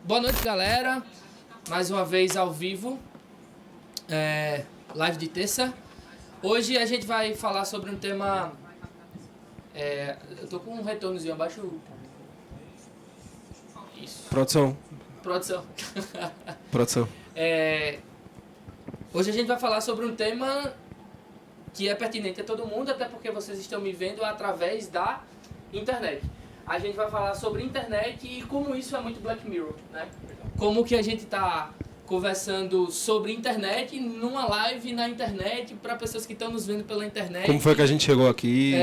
Boa noite, galera. Mais uma vez ao vivo. Live de terça. Hoje a gente vai falar sobre um tema... eu tô com um retornozinho abaixo. Isso. Produção. Hoje a gente vai falar sobre um tema que é pertinente a todo mundo, até porque vocês estão me vendo através da internet. A gente vai falar sobre internet e como isso é muito Black Mirror, né? Como que a gente tá conversando sobre internet numa live na internet para pessoas que estão nos vendo pela internet. Como foi que a gente chegou aqui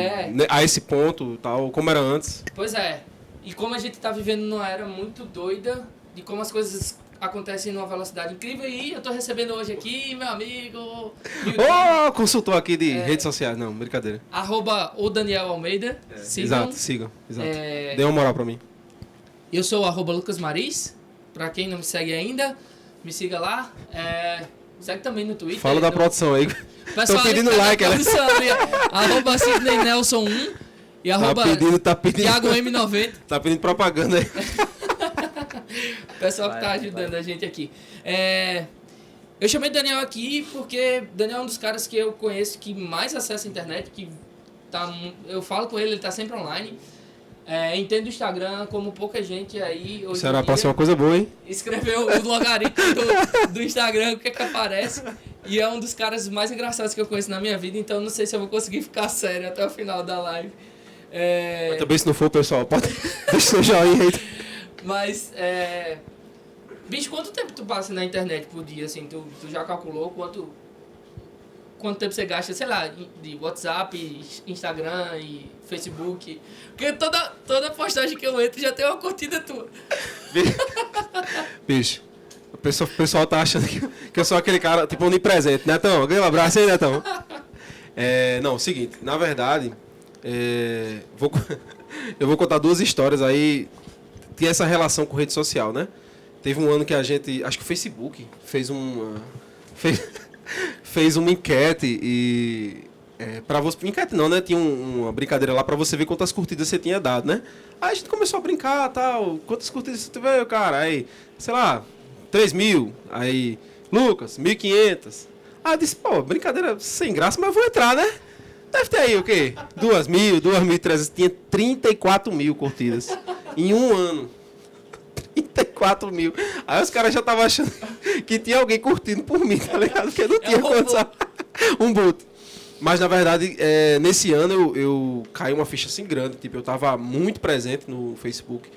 a esse ponto, tal, como era antes? Pois é. E como a gente tá vivendo numa era muito doida de como as coisas acontecem numa velocidade incrível. E eu tô recebendo hoje aqui meu amigo... consultor aqui de redes sociais. Não, brincadeira. @o Daniel Almeida. Sigam. Exato. Dê uma moral pra mim. Eu sou o @Lucas Maris. Pra quem não me segue ainda, me siga lá. Segue também no Twitter. Fala da produção aí. Tô pedindo like, né? @Sidney Nelson 1 e tá pedindo. Thiago M90. Tá pedindo propaganda aí. Pessoal que tá ajudando a gente aqui. Eu chamei Daniel aqui porque Daniel é um dos caras que eu conheço que mais acessa a internet, eu falo com ele, ele tá sempre online. Entendo o Instagram como pouca gente aí hoje. Isso era pra ser uma coisa boa, hein? Escreveu o logaritmo do Instagram, o que é que aparece. E é um dos caras mais engraçados que eu conheço na minha vida, então não sei se eu vou conseguir ficar sério até o final da live. Mas também se não for, pessoal, pode deixar seu joinha aí. Mas, bicho, quanto tempo tu passa na internet por dia, assim? Tu já calculou quanto tempo você gasta, sei lá, de WhatsApp, Instagram e Facebook? Porque toda postagem que eu entro já tem uma curtida tua. Bicho, o pessoal tá achando que eu sou aquele cara, tipo, onipresente, Netão? Ganha um abraço aí, Netão. Não, seguinte, na verdade, eu vou contar duas histórias aí. Tem essa relação com rede social, né? Teve um ano que a gente, acho que o Facebook fez uma enquete e para você, enquete não, né? Tinha uma brincadeira lá para você ver quantas curtidas você tinha dado, né? Aí a gente começou a brincar, tal, quantas curtidas você teve, cara? Aí, sei lá, 3.000. Aí, Lucas, 1.500. Aí eu disse, pô, brincadeira sem graça, mas eu vou entrar, né? Deve ter aí o quê? 2.000, 2.300, tinha 34.000 curtidas em um ano. 34.000. Aí os caras já estavam achando que tinha alguém curtindo por mim, tá ligado? Porque não tinha condição. Um boot. Mas, na verdade, nesse ano eu caí uma ficha assim grande. Tipo, eu tava muito presente no Facebook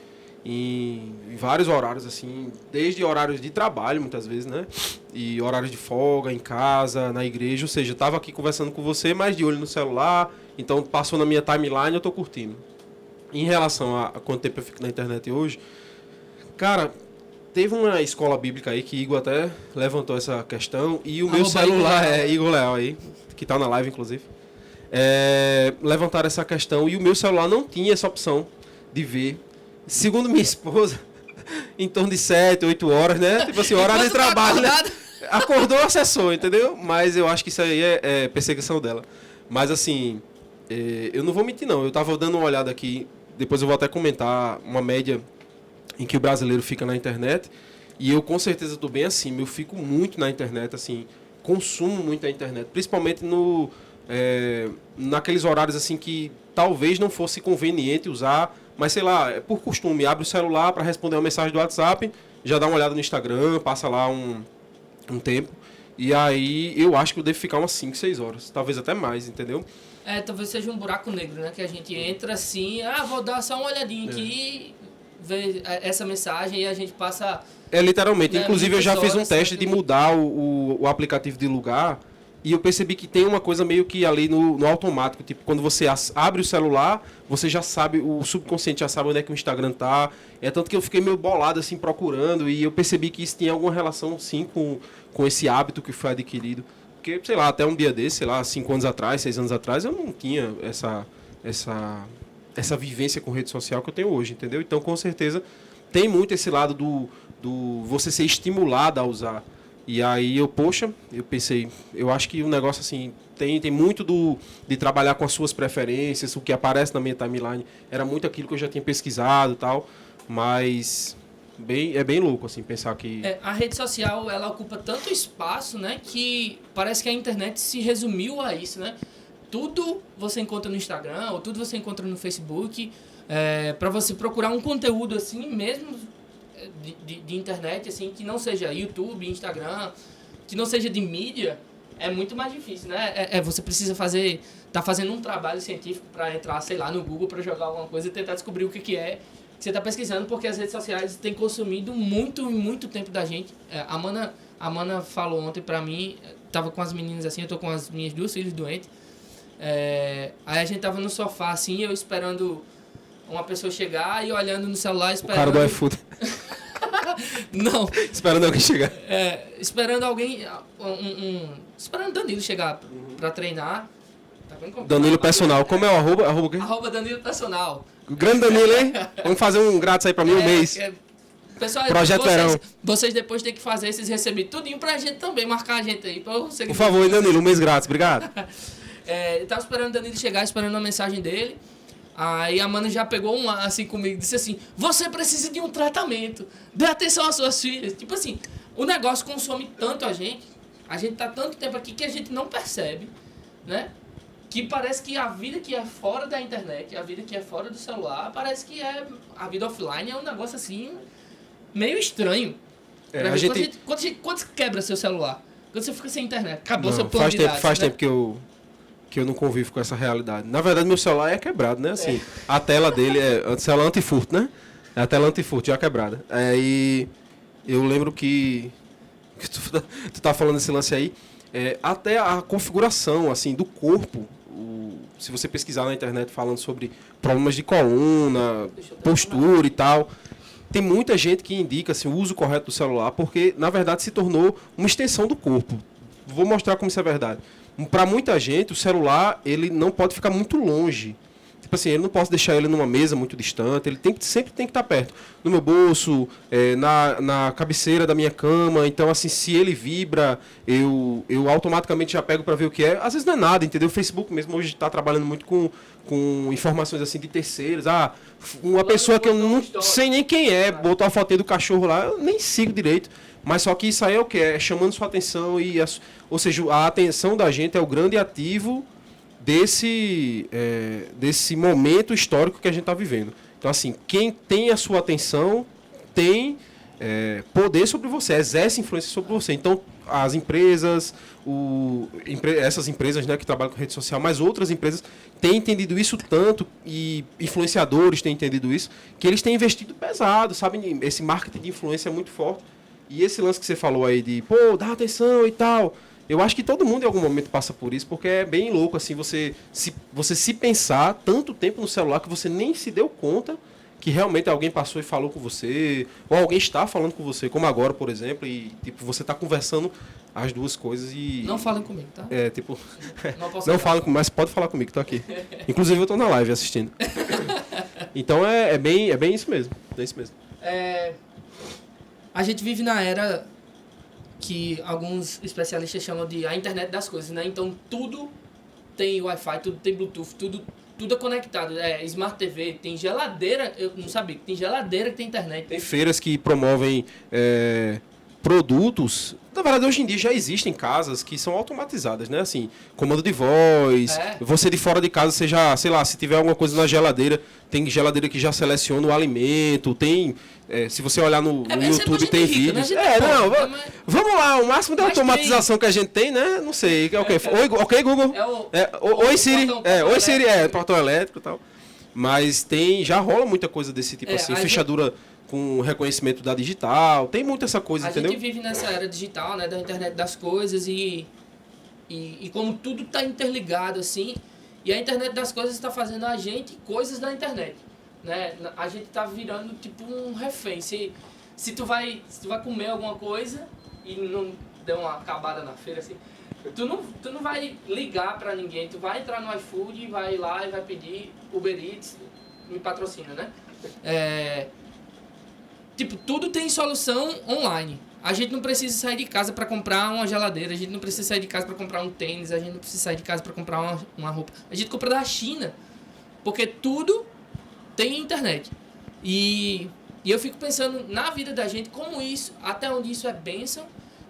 em vários horários, assim, desde horários de trabalho, muitas vezes, né? E horários de folga, em casa, na igreja. Ou seja, eu tava aqui conversando com você, mas de olho no celular. Então, passou na minha timeline, eu tô curtindo. Em relação a quanto tempo eu fico na internet hoje, cara, teve uma escola bíblica aí que Igor até levantou essa questão e o meu celular, Igor Leal aí, que tá na live inclusive, levantaram essa questão e o meu celular não tinha essa opção de ver. Segundo minha esposa, em torno de 7, 8 horas, né? Tipo assim, horário de trabalho, né? Acordou, acessou, entendeu? Mas eu acho que isso aí é perseguição dela. Mas assim, eu não vou mentir não, eu tava dando uma olhada aqui, depois eu vou até comentar uma média em que o brasileiro fica na internet, e eu com certeza estou bem acima, eu fico muito na internet, assim, consumo muito a internet, principalmente naqueles horários assim que talvez não fosse conveniente usar, mas sei lá, por costume, abre o celular para responder uma mensagem do WhatsApp, já dá uma olhada no Instagram, passa lá um tempo, e aí eu acho que eu devo ficar umas 5, 6 horas, talvez até mais, entendeu? Talvez seja um buraco negro, né? Que a gente entra assim, vou dar só uma olhadinha aqui, ver essa mensagem e a gente passa... Literalmente. Né, inclusive eu já fiz um teste assim, de mudar o aplicativo de lugar e eu percebi que tem uma coisa meio que ali no automático. Tipo, quando você abre o celular, você já sabe, o subconsciente já sabe onde é que o Instagram tá. Tanto que eu fiquei meio bolado assim procurando e eu percebi que isso tinha alguma relação sim com esse hábito que foi adquirido. Porque, sei lá, até um dia desse, sei lá, 5 anos atrás, 6 anos atrás, eu não tinha essa vivência com rede social que eu tenho hoje, entendeu? Então, com certeza, tem muito esse lado do você ser estimulado a usar. E aí eu pensei, eu acho que o negócio assim, tem muito de trabalhar com as suas preferências, o que aparece na minha timeline era muito aquilo que eu já tinha pesquisado e tal, mas É bem louco, assim, pensar que... A rede social, ela ocupa tanto espaço, né, que parece que a internet se resumiu a isso, né? Tudo você encontra no Instagram, ou tudo você encontra no Facebook. Para você procurar um conteúdo, assim, mesmo de internet, assim, que não seja YouTube, Instagram, que não seja de mídia, é muito mais difícil, né? Você precisa tá fazendo um trabalho científico para entrar, sei lá, no Google para jogar alguma coisa e tentar descobrir o que é que você está pesquisando, porque as redes sociais têm consumido muito tempo da gente. A Mana falou ontem pra mim, tava com as meninas assim, eu tô com as minhas 2 filhas doentes. Aí a gente tava no sofá assim, eu esperando uma pessoa chegar e olhando no celular, esperando... O cara do iFood. Não. Esperando alguém chegar. Esperando alguém... Esperando Danilo chegar pra treinar. Tá vendo como Danilo Personal. Como é o arroba? Arroba o quê? Arroba Danilo Personal. O grande Danilo, hein? Vamos fazer um grátis aí pra mim um mês. Pessoal, Projeto Verão. Vocês depois têm que fazer esses recebidos tudinho pra gente também, marcar a gente aí. Por favor, Danilo, um mês grátis. Obrigado. Eu tava esperando o Danilo chegar, esperando a mensagem dele. Aí a Mana já pegou um assim comigo, disse assim: você precisa de um tratamento, dê atenção às suas filhas. Tipo assim, o negócio consome tanto a gente tá tanto tempo aqui que a gente não percebe, né? Que parece que a vida que é fora da internet, a vida que é fora do celular, parece que a vida offline é um negócio assim, meio estranho. Quando quebra seu celular? Quando você fica sem internet? Acabou seu plano de dados, faz tempo que eu não convivo com essa realidade. Na verdade, meu celular é quebrado, né? Assim, a tela dele é celular anti-furto, né? É a tela anti-furto já quebrada. E eu lembro que tu tá falando desse lance aí, até a configuração, assim, do corpo. Se você pesquisar na internet falando sobre problemas de coluna, postura e tal, tem muita gente que indica assim, o uso correto do celular, porque na verdade se tornou uma extensão do corpo. Vou mostrar como isso é verdade. Para muita gente, o celular ele não pode ficar muito longe. Tipo assim, eu não posso deixar ele numa mesa muito distante, ele sempre tem que estar perto. No meu bolso, na cabeceira da minha cama. Então, assim, se ele vibra, eu automaticamente já pego para ver o que é. Às vezes não é nada, entendeu? O Facebook mesmo hoje está trabalhando muito com informações assim de terceiros. Uma pessoa que eu não sei nem quem é, botou a fotinha do cachorro lá, eu nem sigo direito. Mas só que isso aí é o que? É chamando sua atenção. Ou seja, a atenção da gente é o grande ativo desse momento histórico que a gente está vivendo. Então, assim, quem tem a sua atenção tem poder sobre você, exerce influência sobre você. Então, as empresas, essas empresas, né, que trabalham com rede social, mas outras empresas têm entendido isso tanto, e influenciadores têm entendido isso, que eles têm investido pesado, sabe? Esse marketing de influência é muito forte. E esse lance que você falou aí de, dá atenção e tal... Eu acho que todo mundo em algum momento passa por isso, porque é bem louco assim, você se pensar tanto tempo no celular que você nem se deu conta que realmente alguém passou e falou com você, ou alguém está falando com você, como agora, por exemplo, e tipo, você está conversando as duas coisas e... Não falem comigo, tá? Não falem comigo, mas pode falar comigo, tô aqui. Inclusive eu tô na live assistindo. Então é bem isso mesmo, é isso mesmo. A gente vive na era que alguns especialistas chamam de a internet das coisas, né? Então tudo tem Wi-Fi, tudo tem Bluetooth, tudo é conectado. Smart TV, tem geladeira, eu não sabia, tem geladeira que tem internet. Tem feiras que promovem produtos. Na verdade, hoje em dia já existem casas que são automatizadas, né? Assim, comando de voz, você de fora de casa, você já, sei lá, se tiver alguma coisa na geladeira, tem geladeira que já seleciona o alimento, tem... se você olhar no YouTube, tem vídeos. Né? Vamos lá, o máximo de automatização que a gente tem, né? Não sei. Ok, Google. Oi, Siri. Oi, Siri. Portão elétrico e tal. Mas já rola muita coisa desse tipo assim, fechadura com reconhecimento da digital, tem muito essa coisa, entendeu? A gente vive nessa era digital, né, da internet das coisas e como tudo está interligado assim, e a internet das coisas está fazendo a gente coisas da internet, né? A gente está virando tipo um refém. Se tu vai comer alguma coisa e não der uma acabada na feira assim, tu não vai ligar para ninguém, tu vai entrar no iFood e vai lá e vai pedir Uber Eats, me patrocina, né? Tipo, tudo tem solução online. A gente não precisa sair de casa para comprar uma geladeira, a gente não precisa sair de casa para comprar um tênis, a gente não precisa sair de casa para comprar uma roupa. A gente compra da China, porque tudo tem internet. E E eu fico pensando na vida da gente, como isso, até onde isso é bênção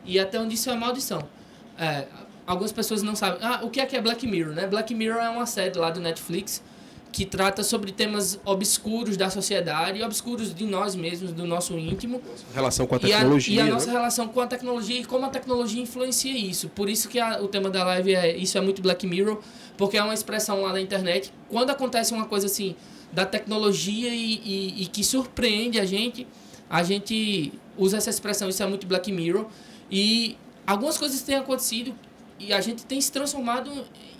e até onde isso é maldição. Algumas pessoas não sabem. O que é Black Mirror, né? Black Mirror é uma série lá do Netflix que trata sobre temas obscuros da sociedade, obscuros de nós mesmos, do nosso íntimo. Relação com a tecnologia. E a nossa relação com a tecnologia e como a tecnologia influencia isso. Por isso que o tema da live isso é muito Black Mirror, porque é uma expressão lá na internet. Quando acontece uma coisa assim da tecnologia e que surpreende a gente usa essa expressão, isso é muito Black Mirror. E algumas coisas têm acontecido e a gente tem se transformado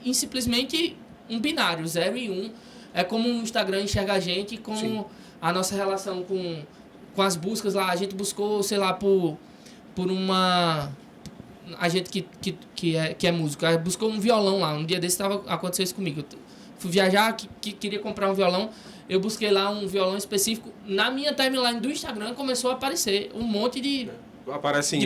em simplesmente um binário, 0 e 1. É como o Instagram enxerga a gente, como Sim. a nossa relação com as buscas lá. A gente buscou, sei lá, por uma... A gente que é músico, buscou um violão lá. Um dia desse aconteceu isso comigo. Eu fui viajar, queria comprar um violão. Eu busquei lá um violão específico. Na minha timeline do Instagram começou a aparecer um monte de... Aparece,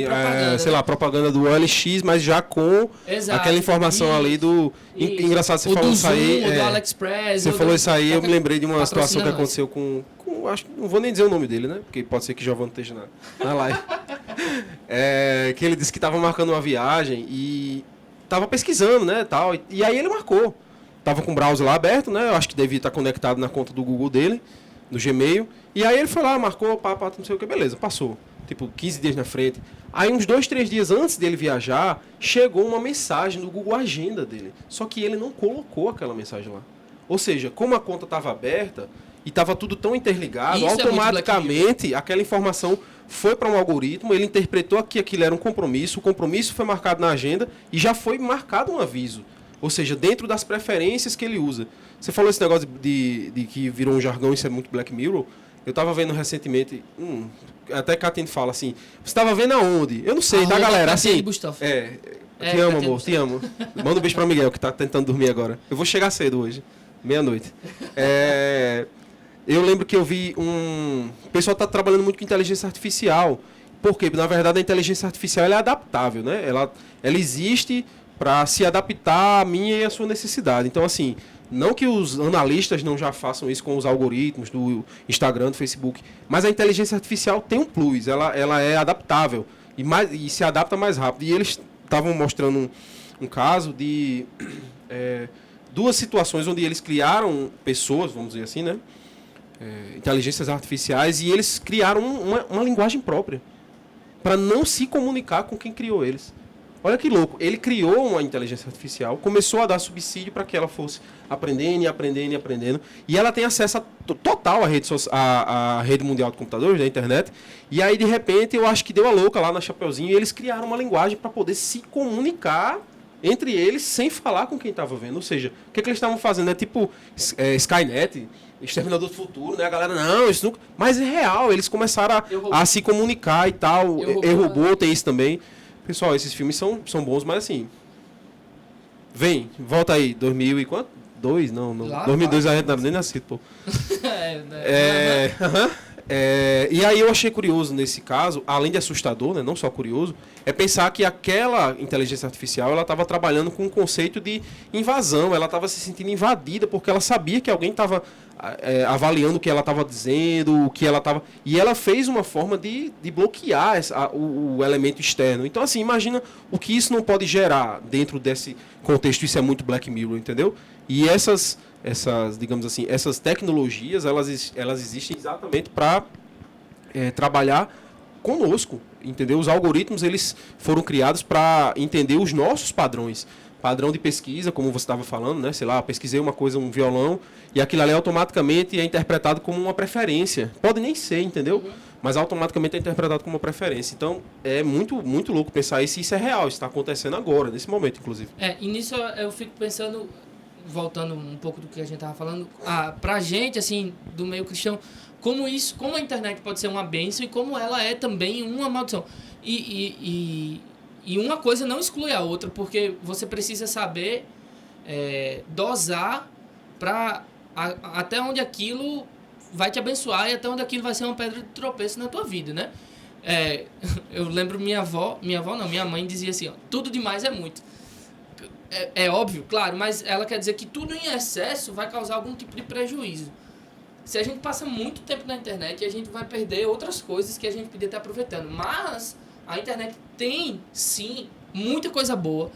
sei lá, propaganda do OLX, mas já com Exato, aquela informação isso, ali do... Isso. Engraçado, você o falou do isso aí. Zoom, o do AliExpress. Você falou isso aí, eu me lembrei de uma situação que nós. aconteceu com acho, não vou nem dizer o nome dele, né? Porque pode ser que Giovanni esteja na live. Que ele disse que estava marcando uma viagem e estava pesquisando, né, tal. E aí ele marcou. Tava com o browser lá aberto, né? Eu acho que devia estar conectado na conta do Google dele, no Gmail. E aí ele foi lá, marcou, não sei o que, beleza, passou. Tipo, 15 dias na frente. Aí uns 2, 3 dias antes dele viajar, chegou uma mensagem no Google Agenda dele. Só que ele não colocou aquela mensagem lá. Ou seja, como a conta estava aberta e estava tudo tão interligado, isso automaticamente aquela informação foi para um algoritmo, ele interpretou que aquilo era um compromisso, o compromisso foi marcado na agenda e já foi marcado um aviso. Ou seja, dentro das preferências que ele usa. Você falou esse negócio de que virou um jargão, isso é muito Black Mirror. Eu estava vendo recentemente, até Catine fala assim, você estava vendo aonde? Eu não sei, tá, galera? Assim, te amo, amor, te amo. Manda um beijo para Miguel, que tá tentando dormir agora. Eu vou chegar cedo hoje, meia-noite. Eu lembro que eu vi o pessoal tá trabalhando muito com inteligência artificial, porque, na verdade, a inteligência artificial ela é adaptável, né? Ela existe para se adaptar à minha e à sua necessidade. Então, assim, não que os analistas não já façam isso com os algoritmos do Instagram, do Facebook, mas a inteligência artificial tem um plus, ela é adaptável e se adapta mais rápido. E eles estavam mostrando um caso de duas situações onde eles criaram pessoas, vamos dizer assim, né? Inteligências artificiais, e eles criaram uma linguagem própria para não se comunicar com quem criou eles. Olha que louco, ele criou uma inteligência artificial, começou a dar subsídio para que ela fosse aprendendo e aprendendo e aprendendo, e ela tem acesso total à rede mundial de computadores, da internet, e aí de repente eu acho que deu a louca lá na Chapeuzinho, e eles criaram uma linguagem para poder se comunicar entre eles sem falar com quem estava vendo. Ou seja, o que eles estavam fazendo? É tipo Skynet, Exterminador do Futuro, né? A galera, não, isso nunca... Mas é real, eles começaram a se comunicar e tal. Robô tem isso também. Pessoal, esses filmes são bons, mas assim... Volta aí, 2000 e quanto? 2? Não. 2002 a gente não era nem nascido, pô. E aí eu achei curioso nesse caso, além de assustador, né, não só curioso, é pensar que aquela inteligência artificial ela estava trabalhando com um conceito de invasão, ela estava se sentindo invadida porque ela sabia que alguém estava avaliando o que ela estava dizendo, o que ela estava... E ela fez uma forma de bloquear o elemento externo. Então, assim, imagina o que isso não pode gerar dentro desse contexto. Isso é muito Black Mirror, entendeu? E essas digamos assim, essas tecnologias, elas existem exatamente para trabalhar conosco, entendeu? Os algoritmos, eles foram criados para entender os nossos padrões. Padrão de pesquisa, como você estava falando, né? Sei lá, pesquisei uma coisa, um violão, e aquilo ali automaticamente é interpretado como uma preferência. Pode nem ser, entendeu? Uhum. Mas automaticamente é interpretado como uma preferência. Então, é muito, muito louco pensar isso, e isso é real, isso está acontecendo agora, nesse momento, inclusive. E nisso eu fico pensando... Voltando um pouco do que a gente estava falando, pra gente, assim, do meio cristão, como a internet pode ser uma bênção e como ela é também uma maldição. E uma coisa não exclui a outra, porque você precisa saber dosar até onde aquilo vai te abençoar e até onde aquilo vai ser uma pedra de tropeço na tua vida, né? Eu lembro minha mãe dizia assim, ó, tudo demais é muito. É óbvio, claro, mas ela quer dizer que tudo em excesso vai causar algum tipo de prejuízo. se a gente passa muito tempo na internet, a gente vai perder outras coisas que a gente podia estar aproveitando. Mas a internet tem, sim, muita coisa boa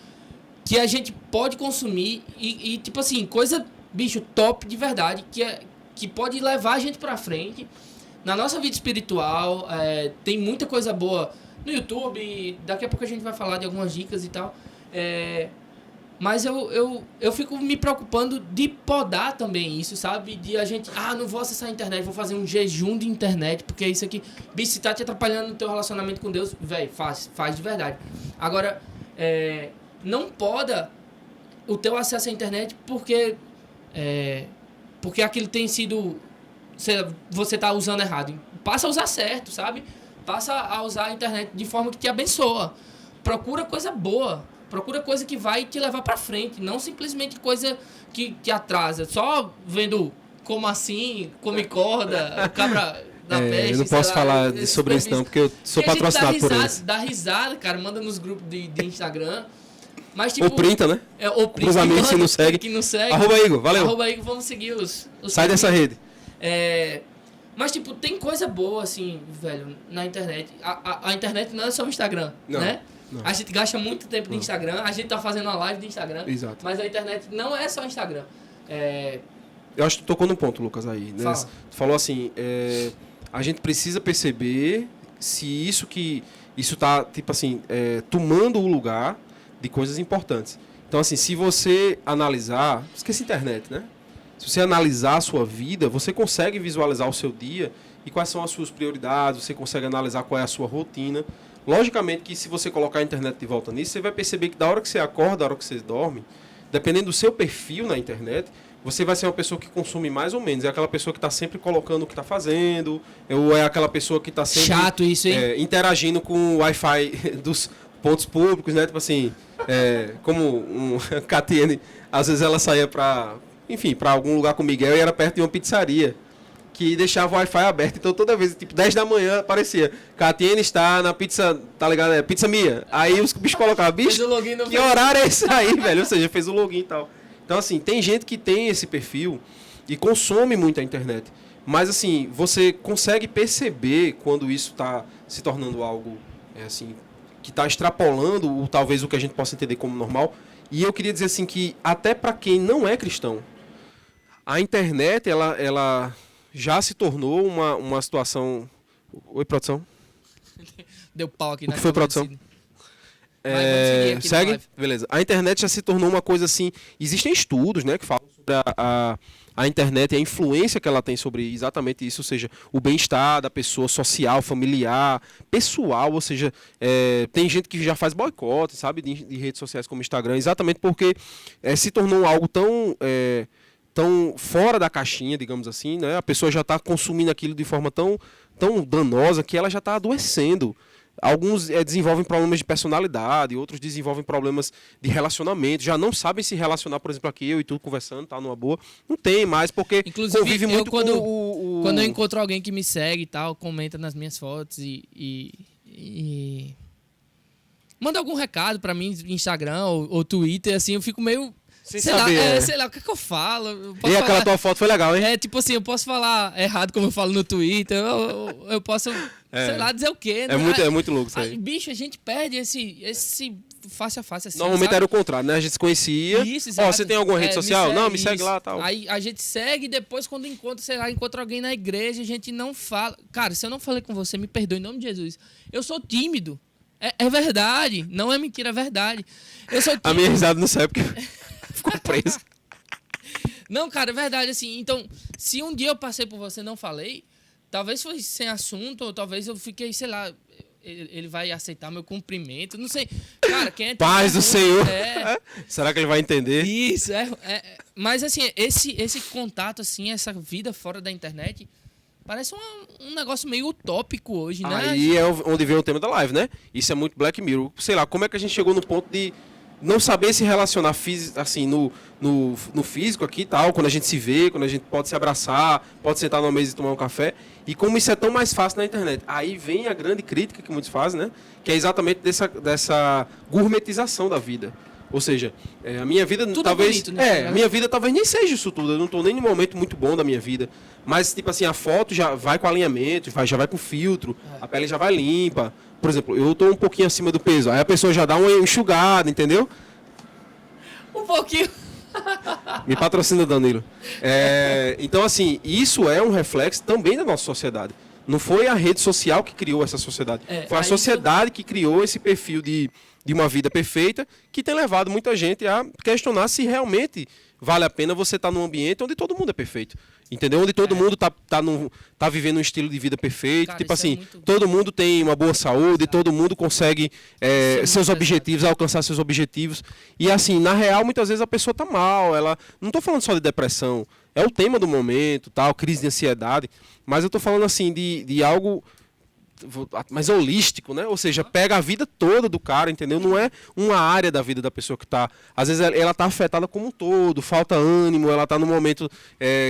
que a gente pode consumir e tipo assim, coisa, bicho, top de verdade, que pode levar a gente pra frente na nossa vida espiritual. Tem muita coisa boa no YouTube, daqui a pouco a gente vai falar de algumas dicas e tal. Mas eu fico me preocupando de podar também isso, sabe? De a gente, não vou acessar a internet, vou fazer um jejum de internet, porque isso aqui, bicho, se tá te atrapalhando no teu relacionamento com Deus, velho, faz de verdade. Agora, não poda o teu acesso à internet porque aquilo tem sido, você tá usando errado. Passa a usar certo, sabe? Passa a usar a internet de forma que te abençoa. Procura coisa boa. Procura coisa que vai te levar pra frente. Não simplesmente coisa que atrasa. Só vendo como assim, come corda, cabra da peste. Eu não posso falar sobre isso não, porque eu sou patrocinado por eles. Dá risada, cara. Manda nos grupos de Instagram. Mas, tipo, ou printa, né? Ou printa. Os amigos que não seguem. Arroba Igor, valeu. Arroba Igor, vamos seguir os Sai dessa rede. Mas, tipo, tem coisa boa, assim, velho, na internet. A internet não é só o Instagram, né? Não. A gente gasta muito tempo no Instagram, a gente tá fazendo uma live do Instagram. Exato. Mas a internet não é só o Instagram. Eu acho que tu tocou num ponto, Lucas, aí. Né? Tu falou assim, a gente precisa perceber se isso tá, tipo assim, tomando o lugar de coisas importantes. Então, assim, se você analisar... Esquece a internet, né? Se você analisar a sua vida, você consegue visualizar o seu dia e quais são as suas prioridades, você consegue analisar qual é a sua rotina. Logicamente que se você colocar a internet de volta nisso, você vai perceber que da hora que você acorda, da hora que você dorme, dependendo do seu perfil na internet, você vai ser uma pessoa que consome mais ou menos. É aquela pessoa que está sempre colocando o que está fazendo, ou é aquela pessoa que está sempre... Chato isso, hein? Interagindo com o Wi-Fi dos pontos públicos, né? Tipo assim, como Catiene, às vezes ela saía para algum lugar com o Miguel e era perto de uma pizzaria que deixava o Wi-Fi aberto. Então toda vez, tipo, 10 da manhã aparecia, Catiene está na pizza, tá ligado? Pizza Mia. Aí os bichos colocavam, bicho, que horário é esse aí, velho? Ou seja, fez o login e tal. Então, assim, tem gente que tem esse perfil e consome muito a internet. Mas, assim, você consegue perceber quando isso está se tornando algo, assim, que está extrapolando talvez o que a gente possa entender como normal. E eu queria dizer, assim, que até para quem não é cristão, a internet, ela já se tornou uma situação... Oi, produção? Deu pau aqui na... O que foi, produção? Segue? Beleza. A internet já se tornou uma coisa assim... Existem estudos, né, que falam sobre a internet e a influência que ela tem sobre exatamente isso, ou seja, o bem-estar da pessoa, social, familiar, pessoal, ou seja, tem gente que já faz boicote, sabe, de redes sociais como Instagram, exatamente porque se tornou algo tão fora da caixinha, digamos assim, né? A pessoa já está consumindo aquilo de forma tão danosa que ela já está adoecendo. Alguns desenvolvem problemas de personalidade, outros desenvolvem problemas de relacionamento, já não sabem se relacionar, por exemplo, aqui eu e tu conversando, tá numa boa. Não tem mais, porque inclusive, convive muito quando eu encontro alguém que me segue e tal, comenta nas minhas fotos e manda algum recado pra mim no Instagram ou Twitter, assim, eu fico meio... Sei lá, o que eu falo? Aquela tua foto foi legal, hein? Tipo assim, eu posso falar errado como eu falo no Twitter, eu posso, sei lá, dizer o quê, né? É muito louco isso aí. Bicho, a gente perde esse face a face assim. Normalmente era o contrário, né? A gente se conhecia. Isso, você tem alguma rede social? Não, me segue lá e tal. Aí a gente segue e depois quando encontra alguém na igreja, a gente não fala. Cara, se eu não falei com você, me perdoe em nome de Jesus. Eu sou tímido. É verdade. Não é mentira, é verdade. Eu sou tímido. A minha risada não sai porque... Ficou preso. Não, cara, é verdade, assim. Então, se um dia eu passei por você e não falei, talvez foi sem assunto, ou talvez eu fiquei, sei lá, ele vai aceitar meu cumprimento, não sei. Cara, quem é... Paz do Senhor. Será que ele vai entender? Isso, mas, assim, esse contato, assim, essa vida fora da internet, parece um negócio meio utópico hoje, né? Aí é onde vem o tema da live, né? Isso é muito Black Mirror. Sei lá, como é que a gente chegou no ponto de não saber se relacionar assim, no físico aqui e tal, quando a gente se vê, quando a gente pode se abraçar, pode sentar numa mesa e tomar um café, e como isso é tão mais fácil na internet. Aí vem a grande crítica que muitos fazem, né? Que é exatamente dessa gourmetização da vida. Ou seja, a minha vida Tudo talvez... bonito, né? A minha vida talvez nem seja isso tudo. Eu não tô nem num momento muito bom da minha vida. Mas, tipo assim, a foto já vai com alinhamento, já vai com filtro, a pele já vai limpa. Por exemplo, eu tô um pouquinho acima do peso. Aí a pessoa já dá uma enxugada, entendeu? Um pouquinho. Me patrocina, Danilo. Então, assim, isso é um reflexo também da nossa sociedade. Não foi a rede social que criou essa sociedade. Foi a sociedade que criou esse perfil de uma vida perfeita, que tem levado muita gente a questionar se realmente vale a pena você estar num ambiente onde todo mundo é perfeito. Entendeu? Onde todo mundo tá vivendo um estilo de vida perfeito. Cara, tipo assim, muito... todo mundo tem uma boa saúde, todo mundo consegue seus objetivos, alcançar seus objetivos. E assim, na real, muitas vezes a pessoa tá mal. Não tô falando só de depressão. É o tema do momento, tal, crise de ansiedade. Mas eu tô falando assim de algo mais holístico, né? Ou seja, pega a vida toda do cara, entendeu? Não é uma área da vida da pessoa que tá... Às vezes ela tá afetada como um todo, falta ânimo, ela tá no momento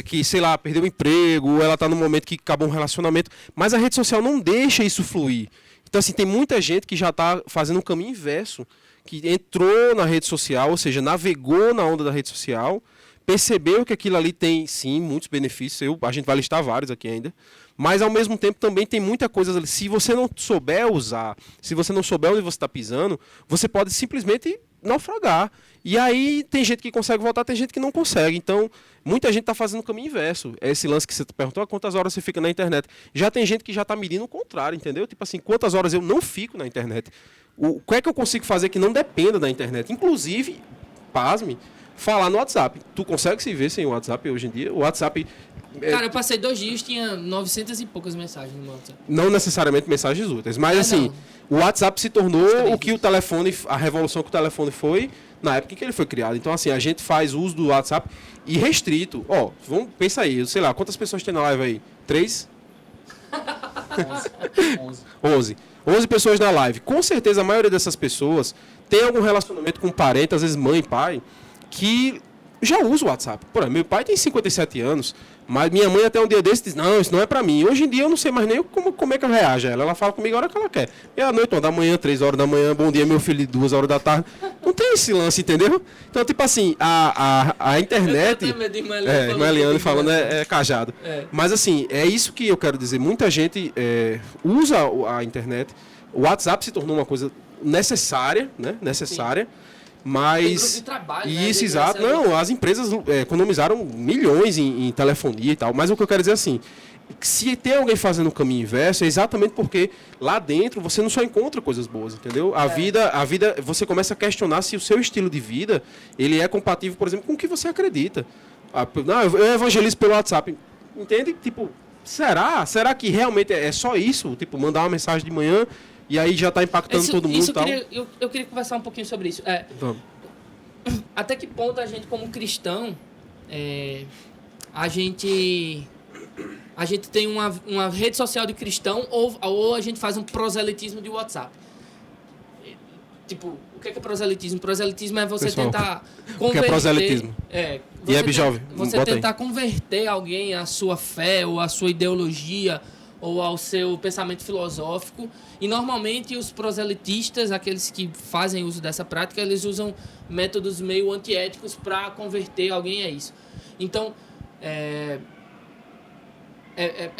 que, sei lá, perdeu o emprego, ou ela tá no momento que acabou um relacionamento. Mas a rede social não deixa isso fluir. Então, assim, tem muita gente que já tá fazendo um caminho inverso, que entrou na rede social, ou seja, navegou na onda da rede social, percebeu que aquilo ali tem, sim, muitos benefícios. A gente vai listar vários aqui ainda. Mas, ao mesmo tempo, também tem muita coisa ali. Se você não souber usar, se você não souber onde você está pisando, você pode simplesmente naufragar. E aí tem gente que consegue voltar, tem gente que não consegue. Então, muita gente está fazendo o caminho inverso. Esse lance que você perguntou, quantas horas você fica na internet. Já tem gente que já está medindo o contrário, entendeu? Tipo assim, quantas horas eu não fico na internet. O que é que eu consigo fazer que não dependa da internet? Inclusive, pasme, falar no WhatsApp. Tu consegue se ver sem o WhatsApp hoje em dia? O WhatsApp... Cara, eu passei 2 dias, tinha 900 e poucas mensagens no meu WhatsApp. Não necessariamente mensagens úteis, mas assim, o WhatsApp se tornou o que o telefone, a revolução que o telefone foi na época que ele foi criado. Então, assim, a gente faz uso do WhatsApp irrestrito. Vamos pensar aí, sei lá, quantas pessoas tem na live aí? 3? 11. 11 pessoas na live. Com certeza a maioria dessas pessoas tem algum relacionamento com um parente, às vezes mãe, pai, que já usa o WhatsApp. Por exemplo, meu pai tem 57 anos, mas minha mãe até um dia desse diz, não, isso não é pra mim. Hoje em dia eu não sei mais nem como é que eu reajo a ela. Ela fala comigo a hora que ela quer. Meia-noite, da manhã, 3 horas da manhã, bom dia, meu filho, 2 horas da tarde. Não tem esse lance, entendeu? Então, tipo assim, a internet... Eu tenho medo de Meliane falando é cajado. Mas assim, é isso que eu quero dizer. Muita gente usa a internet. O WhatsApp se tornou uma coisa necessária, né? Necessária. Sim. Mas tem grupo de trabalho, isso, né? exato. Não, as empresas economizaram milhões em telefonia e tal. Mas o que eu quero dizer é assim, se tem alguém fazendo o caminho inverso, é exatamente porque lá dentro você não só encontra coisas boas, entendeu? A vida, você começa a questionar se o seu estilo de vida, ele é compatível, por exemplo, com o que você acredita. Não, eu evangelizo pelo WhatsApp. Entende? Tipo, será que realmente é só isso? Tipo, mandar uma mensagem de manhã e aí já está impactando todo mundo e tal? Eu queria conversar um pouquinho sobre isso. Vamos. Até que ponto a gente, como cristão, a gente tem uma rede social de cristão ou a gente faz um proselitismo de WhatsApp? Tipo, o que é proselitismo? Proselitismo é você tentar converter... O que é proselitismo? Você tentar converter alguém à sua fé ou à sua ideologia ou ao seu pensamento filosófico. E normalmente os proselitistas, aqueles que fazem uso dessa prática, eles usam métodos meio antiéticos para converter alguém a isso. Então, é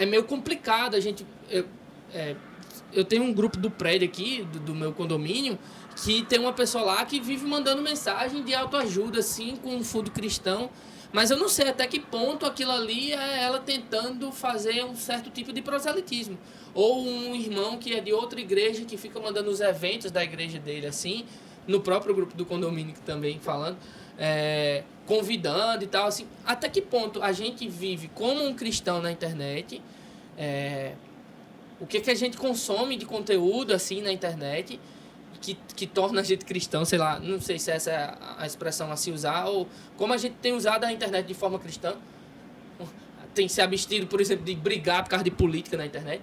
meio complicado a gente... Eu tenho um grupo do prédio aqui, do meu condomínio, que tem uma pessoa lá que vive mandando mensagem de autoajuda, assim, com um fundo cristão. Mas eu não sei até que ponto aquilo ali é ela tentando fazer um certo tipo de proselitismo. Ou um irmão que é de outra igreja que fica mandando os eventos da igreja dele, assim, no próprio grupo do condomínio também falando, convidando e tal, assim. Até que ponto a gente vive como um cristão na internet, o que a gente consome de conteúdo, assim, na internet, que torna a gente cristão, sei lá, não sei se essa é a expressão a se usar, ou como a gente tem usado a internet de forma cristã, tem se abstido, por exemplo, de brigar por causa de política na internet,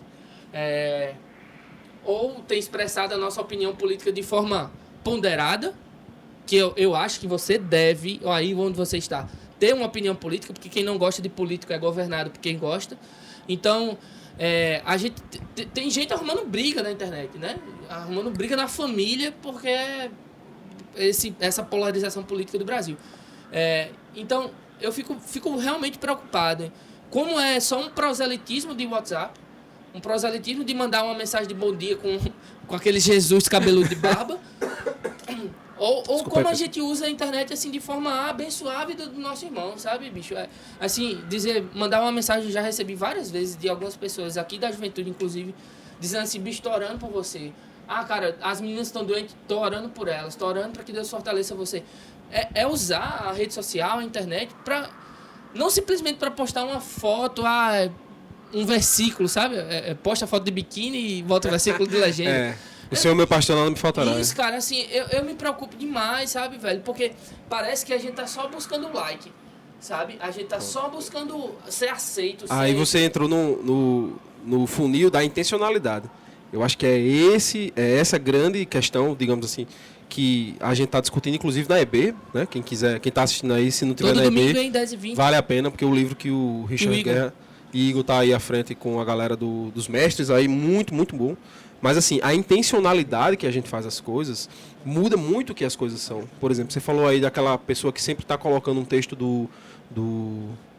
ou tem expressado a nossa opinião política de forma ponderada, que eu acho que você deve, aí onde você está, ter uma opinião política, porque quem não gosta de político é governado por quem gosta. Então, a gente tem gente arrumando briga na internet, né? Arrumando briga na família, porque essa polarização política do Brasil. Então, eu fico realmente preocupado. Como é só um proselitismo de WhatsApp, um proselitismo de mandar uma mensagem de bom dia com aquele Jesus cabeludo de barba, ou como a gente usa a internet assim de forma abençoável do nosso irmão, sabe, bicho? Assim, mandar uma mensagem, eu já recebi várias vezes de algumas pessoas aqui da juventude, inclusive, dizendo assim, bicho, tô orando por você. Ah, cara, as meninas estão doentes, tô orando por elas, tô orando para que Deus fortaleça você. É usar a rede social, a internet, para não simplesmente para postar uma foto, um versículo, sabe? Posta foto de biquíni e volta o versículo de legenda. O Senhor, meu pastor, não me faltará. Isso, cara, assim, eu me preocupo demais, sabe, velho? Porque parece que a gente tá só buscando like, sabe? A gente tá só buscando ser aceito. Aí você entrou no funil da intencionalidade. Eu acho que é essa grande questão, digamos assim, que a gente está discutindo, inclusive na EB, né? Quem quiser, quem está assistindo aí, se não tiver todo na domingo EB, vem 10h20. vale a pena, porque o livro que o Richard Guerra e Igor tá aí à frente com a galera dos mestres aí, muito, muito bom. Mas assim, a intencionalidade que a gente faz as coisas muda muito o que as coisas são. Por exemplo, você falou aí daquela pessoa que sempre está colocando um texto do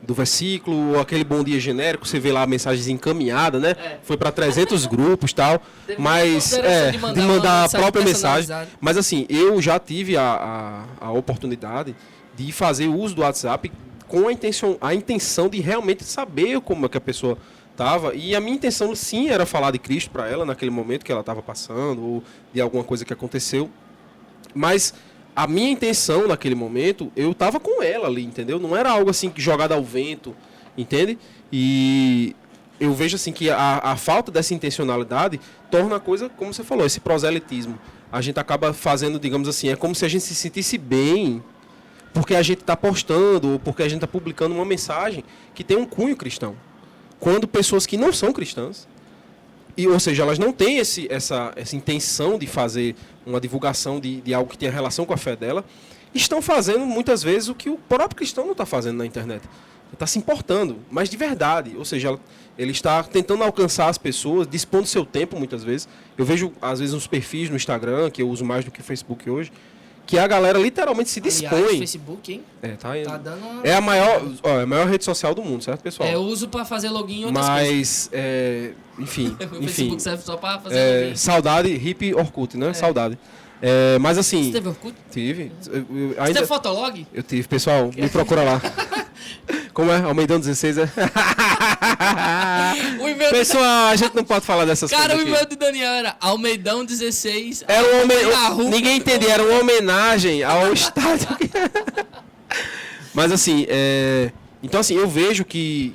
versículo, ou aquele bom dia genérico, você vê lá a mensagem encaminhada, né? Foi para 300 grupos e tal, mas de mandar a própria mensagem. Mas assim, eu já tive a oportunidade de fazer uso do WhatsApp com a intenção de realmente saber como é que a pessoa estava, e a minha intenção sim era falar de Cristo para ela naquele momento que ela estava passando, ou de alguma coisa que aconteceu, mas a minha intenção naquele momento, eu estava com ela ali, entendeu? Não era algo assim jogado ao vento, entende? E eu vejo assim que a falta dessa intencionalidade torna a coisa, como você falou, esse proselitismo. A gente acaba fazendo, digamos assim, é como se a gente se sentisse bem porque a gente está postando ou porque a gente está publicando uma mensagem que tem um cunho cristão. Quando pessoas que não são cristãs, ou seja, elas não têm essa intenção de fazer uma divulgação de algo que tenha relação com a fé dela, estão fazendo muitas vezes o que o próprio cristão não está fazendo na internet. Está se importando, mas de verdade. Ou seja, ele está tentando alcançar as pessoas, dispondo seu tempo muitas vezes. Eu vejo, às vezes, uns perfis no Instagram, que eu uso mais do que o Facebook hoje, que a galera literalmente se dispõe. Aliás, Facebook, hein? Tá dando uma... É a maior rede social do mundo, certo, pessoal? Eu uso para fazer login em outras coisas. Mas, enfim. O Facebook serve só para fazer login. Saudade, hippie Orkut, né? Saudade. Mas assim... Você teve Orkut? Tive. Você teve Fotolog? Eu tive, pessoal, me procura lá. Como é? Almeidão 16, Pessoal, a gente não pode falar dessas coisas. Cara, o e-mail do Daniel era Almeidão 16. Era ninguém entendia, era uma homenagem ao estádio. Mas assim, então assim, eu vejo que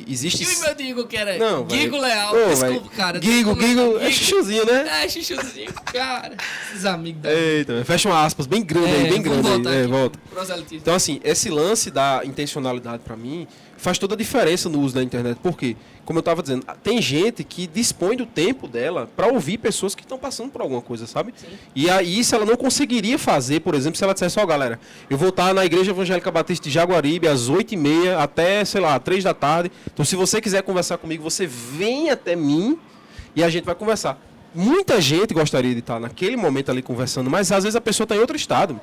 existe... E o e-mail do Igor que era Gigo Leal? Desculpa, cara. Gigo, é chuchuzinho, né? É, chuchuzinho, cara. Esses amigos da... Eita, fecha uma aspas bem grande aí, bem grande aí. Volta. Então assim, esse lance da intencionalidade pra mim faz toda a diferença no uso da internet. Por quê? Como eu estava dizendo, tem gente que dispõe do tempo dela para ouvir pessoas que estão passando por alguma coisa, sabe? Sim. E aí isso ela não conseguiria fazer, por exemplo, se ela dissesse, galera, eu vou estar na Igreja Evangélica Batista de Jaguaribe às 8h30 até, 3 da tarde. Então, se você quiser conversar comigo, você vem até mim e a gente vai conversar. Muita gente gostaria de estar naquele momento ali conversando, mas às vezes a pessoa está em outro estado.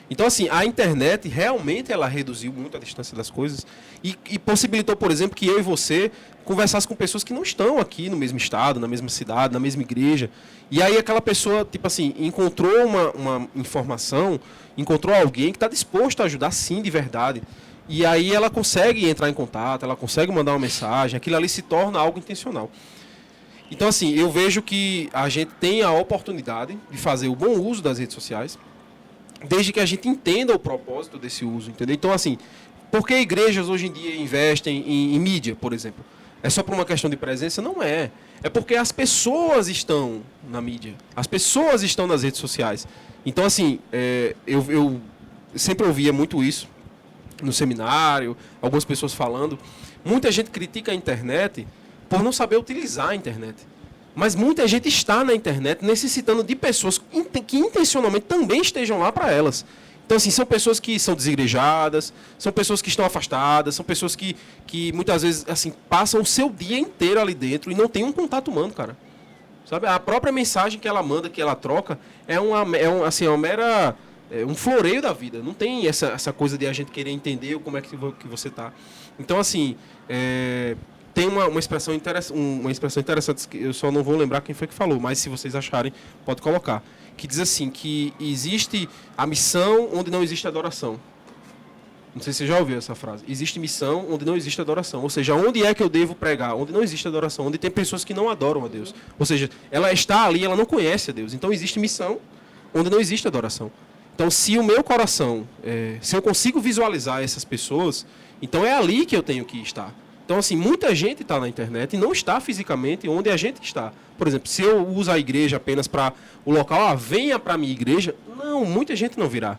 Então, assim, a internet realmente ela reduziu muito a distância das coisas e possibilitou, por exemplo, que eu e você conversasse com pessoas que não estão aqui no mesmo estado, na mesma cidade, na mesma igreja. E aí aquela pessoa, tipo assim, encontrou uma informação, encontrou alguém que está disposto a ajudar sim, de verdade. E aí ela consegue entrar em contato, ela consegue mandar uma mensagem, aquilo ali se torna algo intencional. Então, assim, eu vejo que a gente tem a oportunidade de fazer o bom uso das redes sociais, desde que a gente entenda o propósito desse uso, entendeu? Então, assim, por que igrejas hoje em dia investem em mídia, por exemplo? É só por uma questão de presença? Não é. É porque as pessoas estão na mídia. As pessoas estão nas redes sociais. Então, assim, eu sempre ouvia muito isso no seminário, algumas pessoas falando. Muita gente critica a internet por não saber utilizar a internet. Mas muita gente está na internet necessitando de pessoas que intencionalmente também estejam lá para elas. Então, assim, são pessoas que são desigrejadas, são pessoas que estão afastadas, são pessoas que muitas vezes, assim, passam o seu dia inteiro ali dentro e não tem um contato humano, cara. Sabe? A própria mensagem que ela manda, que ela troca, é uma mera um floreio da vida. Não tem essa coisa de a gente querer entender como é que você tá. Então, assim, tem uma expressão interessante, que eu só não vou lembrar quem foi que falou, mas se vocês acharem, pode colocar. Que diz assim, que existe a missão onde não existe adoração. Não sei se você já ouviu essa frase. Existe missão onde não existe adoração. Ou seja, onde é que eu devo pregar? Onde não existe adoração. Onde tem pessoas que não adoram a Deus. Ou seja, ela está ali, ela não conhece a Deus. Então existe missão onde não existe adoração. Então, se o meu coração, se eu consigo visualizar essas pessoas, então é ali que eu tenho que estar. Então, assim, muita gente está na internet e não está fisicamente onde a gente está. Por exemplo, se eu uso a igreja apenas para o local, venha para a minha igreja, não, muita gente não virá.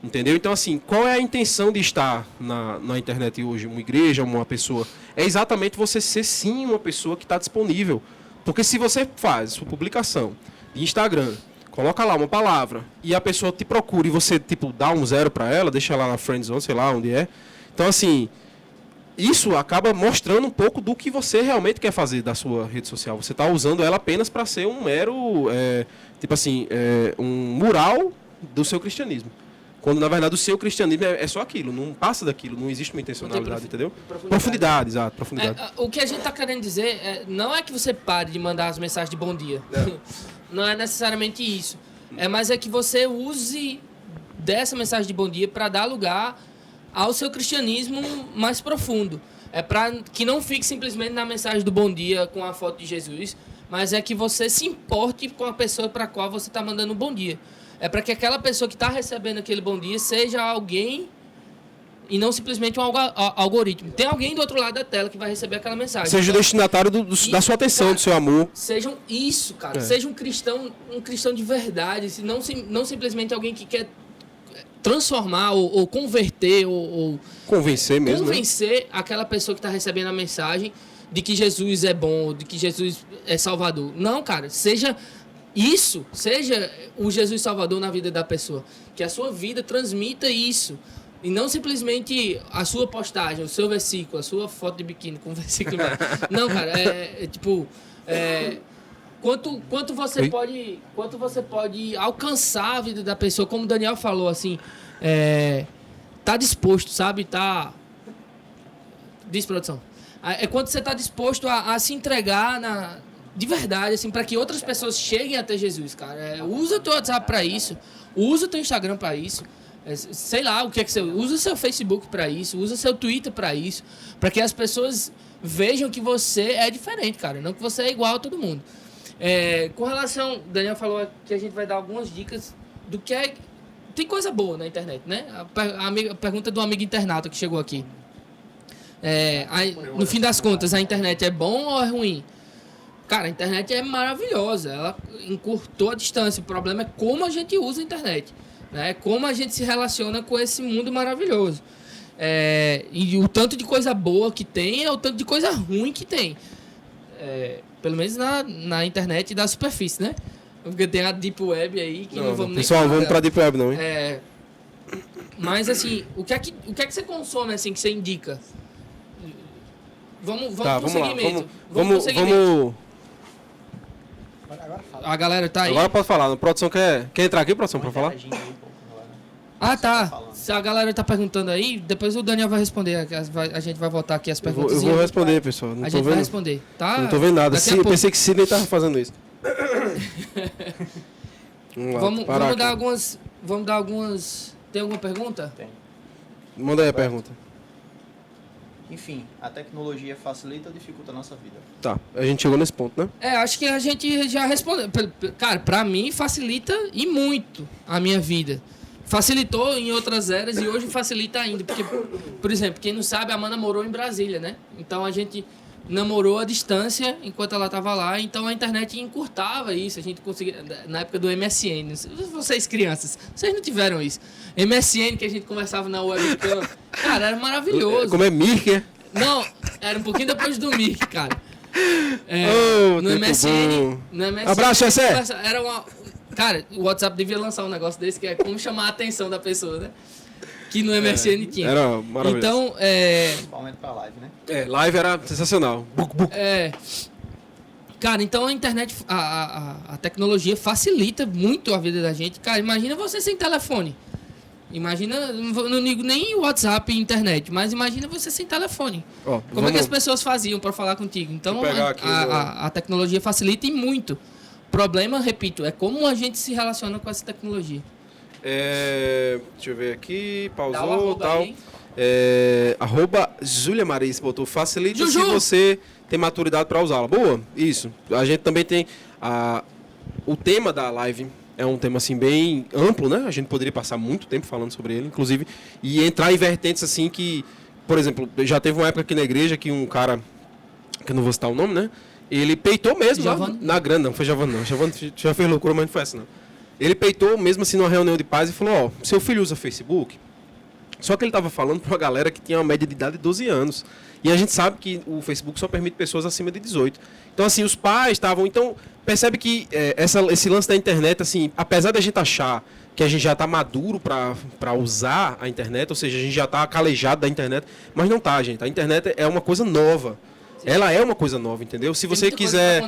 Entendeu? Então, assim, qual é a intenção de estar na internet hoje? Uma igreja, uma pessoa? É exatamente você ser, sim, uma pessoa que está disponível. Porque se você faz sua publicação de Instagram, coloca lá uma palavra e a pessoa te procura e você, tipo, dá um 0 para ela, deixa ela na friendzone, sei lá onde é. Então, assim, isso acaba mostrando um pouco do que você realmente quer fazer da sua rede social. Você está usando ela apenas para ser um mero, um mural do seu cristianismo. Quando, na verdade, o seu cristianismo é só aquilo, não passa daquilo, não existe uma intencionalidade, entendeu? Profundidade, exato, profundidade. O que a gente está querendo dizer não é que você pare de mandar as mensagens de bom dia. Não é necessariamente isso. Mas é que você use dessa mensagem de bom dia para dar lugar ao seu cristianismo mais profundo. É para que não fique simplesmente na mensagem do bom dia com a foto de Jesus, mas é que você se importe com a pessoa para a qual você está mandando um bom dia. É para que aquela pessoa que está recebendo aquele bom dia seja alguém e não simplesmente um algoritmo. Tem alguém do outro lado da tela que vai receber aquela mensagem. Seja o destinatário da sua atenção, cara, do seu amor. Sejam isso, cara. Seja um cristão de verdade. Não simplesmente alguém que quer transformar ou converter ou convencer mesmo. Convencer aquela pessoa que está recebendo a mensagem de que Jesus é bom, de que Jesus é Salvador. Não, cara. Seja o Jesus Salvador na vida da pessoa. Que a sua vida transmita isso. E não simplesmente a sua postagem, o seu versículo, a sua foto de biquíni com o versículo. Não, cara, quanto você pode alcançar a vida da pessoa, como o Daniel falou, assim, tá disposto, sabe? Diz, produção. É quando você tá disposto a se entregar de verdade, assim, para que outras pessoas cheguem até Jesus, cara. Usa o teu WhatsApp para isso, usa o teu Instagram para isso, sei lá o que é que você usa o seu Facebook para isso, usa o seu Twitter para isso, para que as pessoas vejam que você é diferente, cara, não que você é igual a todo mundo. Com relação, o Daniel falou que a gente vai dar algumas dicas do que é. Tem coisa boa na internet, né? A pergunta do amigo internauta que chegou aqui. No fim das contas, a internet é bom ou é ruim? Cara, a internet é maravilhosa, ela encurtou a distância. O problema é como a gente usa a internet, né? Como a gente se relaciona com esse mundo maravilhoso. E o tanto de coisa boa que tem é o tanto de coisa ruim que tem. Pelo menos na internet da superfície, né? Porque tem a Deep Web aí que não vamos pessoal, nem... Pessoal, vamos pra Deep Web não, hein? Mas assim, o que é que você consome, assim, que você indica? Vamos pro segmento. Vamos... A galera tá aí. Agora pode falar. A produção quer entrar aqui, produção, pra falar? Tá. Se a galera tá perguntando aí, depois o Daniel vai responder. A gente vai voltar aqui as perguntas. Eu vou responder, pessoal. Não a tô gente vendo. vai responder, tá? Não tô vendo nada. Eu pensei que Sidney tava fazendo isso. Vamos dar algumas... Tem alguma pergunta? Tem. Manda aí a pergunta. Enfim, a tecnologia facilita ou dificulta a nossa vida? Tá, a gente chegou nesse ponto, né? Acho que a gente já respondeu. Cara, pra mim facilita e muito a minha vida. Facilitou em outras eras e hoje facilita ainda. Porque, por exemplo, quem não sabe, a Amanda morou em Brasília, né? Então a gente namorou à distância enquanto ela estava lá. Então a internet encurtava isso. A gente conseguia... Na época do MSN. Vocês crianças, vocês não tiveram isso. MSN, que a gente conversava na webcam. Cara, era maravilhoso. Como é Mirk? Não, era um pouquinho depois do Mirk, cara. No MSN... Abraço, Jessé! Era uma... Cara, o WhatsApp devia lançar um negócio desse, que é como chamar a atenção da pessoa, né? Que no MSN tinha. Era maravilhoso. Então, principalmente pra live, né? Live era sensacional. Cara, então a internet, a tecnologia facilita muito a vida da gente. Cara, imagina você sem telefone. Imagina, não ligo nem WhatsApp e internet, mas imagina você sem telefone. Como é que as pessoas faziam para falar contigo? Então a tecnologia facilita e muito. O problema, repito, é como a gente se relaciona com essa tecnologia. Deixa eu ver aqui, pausou e tal. Arroba Júlia Maris botou facilita Juju. Se você tem maturidade para usá-la. Boa, isso. A gente também tem o tema da live. É um tema assim bem amplo, né? A gente poderia passar muito tempo falando sobre ele, inclusive, e entrar em vertentes assim que, por exemplo, já teve uma época aqui na igreja que um cara, que eu não vou citar o nome, né? Ele peitou mesmo na grana, não foi Giovanni não. Giovanni já fez loucura, mas não foi essa não. Ele peitou mesmo assim numa reunião de paz e falou, seu filho usa Facebook? Só que ele estava falando para uma galera que tinha uma média de idade de 12 anos. E a gente sabe que o Facebook só permite pessoas acima de 18. Então, assim, os pais estavam... Então, percebe que esse lance da internet, assim, apesar da gente achar que a gente já está maduro para usar a internet, ou seja, a gente já está calejado da internet, mas não tá, gente. A internet é uma coisa nova. Ela é uma coisa nova, entendeu? Se você quiser,